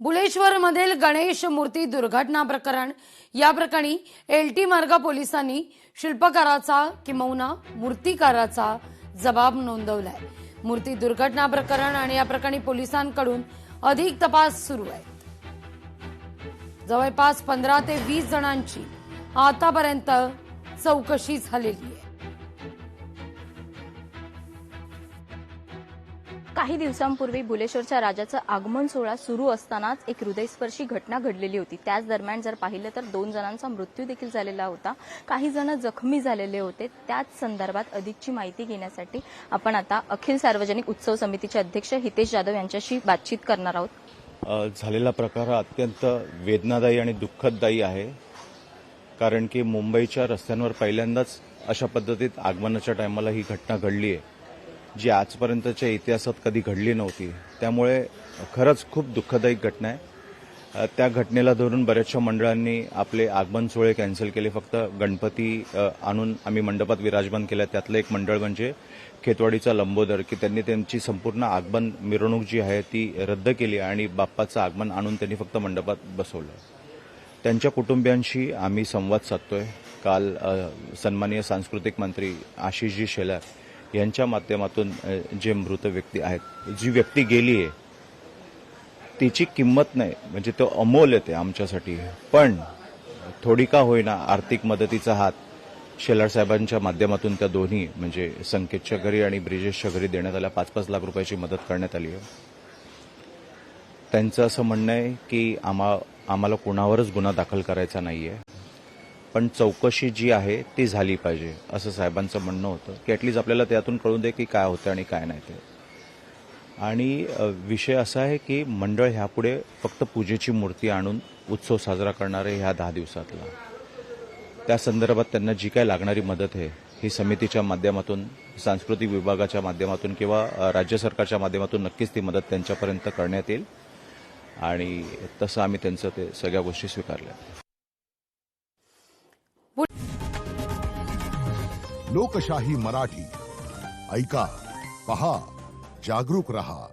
बुलेश्वरमधील गणेश मूर्ती दुर्घटना प्रकरण या प्रकरणी एलटी मार्ग पोलिसांनी शिल्पकाराचा किंवा मूर्तिकाराचा जबाब नोंदवलाय। मूर्ती दुर्घटना प्रकरण आणि या प्रकरणी पोलिसांकडून अधिक तपास सुरू आहे। जवळपास 15 ते 20 जणांची आतापर्यंत चौकशी झालेली आहे। काही दिवसांपूर्वी बुलेश्वरच्या राजाचं आगमन सोहळा सुरू असतानाच एक हृदयस्पर्शी घटना घडलेली होती। त्याच दरम्यान जर पाहिलं तर 2 जणांचा मृत्यू देखील झालेला होता, काही जण जखमी झालेले होते। त्याच संदर्भात अधिकची माहिती घेण्यासाठी आपण आता अखिल सार्वजनिक उत्सव समितीचे अध्यक्ष हितेश जाधव यांच्याशी बातचीत करणार आहोत। झालेला प्रकार अत्यंत वेदनादायी आणि दुःखदायी आहे, कारण की मुंबईच्या रस्त्यांवर पहिल्यांदाच अशा पद्धतीत आगमनाच्या टायमाला ही घटना घडली आहे, जी आजपर्यंतच्या इतिहासात कधी घडली नव्हती। त्यामुळे खरंच खूप दुःखदायी घटना आहे। त्या घटनेला धरून बऱ्याचशा मंडळांनी आपले आगमन सोहळे कॅन्सल केले। फक्त गणपती आणून आम्ही मंडपात विराजमान केला। त्यातलं एक मंडळ म्हणजे खेतवाडीचा लंबोदर, की त्यांनी त्यांची संपूर्ण आगमन मिरवणूक जी आहे ती रद्द केली आणि बाप्पाचं आगमन आणून त्यांनी फक्त मंडपात बसवलं। त्यांच्या कुटुंबियांशी आम्ही संवाद साधतोय। काल सन्माननीय सांस्कृतिक मंत्री आशिषजी शेलार यांच्या माध्यमातून जे मृत व्यक्ती आहेत, जी व्यक्ती गेली आहे तिची किंमत नाही, म्हणजे तो अमोल आहे ते आमच्यासाठी। पण थोडी का होईना आर्थिक मदतीचा हात शेलार साहेबांच्या माध्यमातून त्या दोन्ही म्हणजे संकेतच्या घरी आणि ब्रिजेशच्या घरी देण्यात आल्या। 5-5 लाख रुपयाची मदत करण्यात आली आहे। त्यांचं असं म्हणणं आहे की आम्हाला कोणावरच गुन्हा दाखल करायचा नाहीये, पण चौकशी जी आहे ती झाली पाहिजे, असं साहेबांचं म्हणणं होतं, की ॲटलीस्ट आपल्याला त्यातून कळून दे की काय होतं आणि काय नाही ते। आणि विषय असा आहे की मंडळ ह्यापुढे फक्त पूजेची मूर्ती आणून उत्सव साजरा करणार आहे ह्या 10 दिवसातला। त्या संदर्भात त्यांना जी काय लागणारी मदत आहे ही समितीच्या माध्यमातून, सांस्कृतिक विभागाच्या माध्यमातून किंवा राज्य सरकारच्या माध्यमातून नक्कीच ती मदत त्यांच्यापर्यंत करण्यात येईल आणि तसं आम्ही त्यांचं ते सगळ्या गोष्टी स्वीकारल्या। लोकशाही मराठी ऐका, पहा, जागरूक रहा।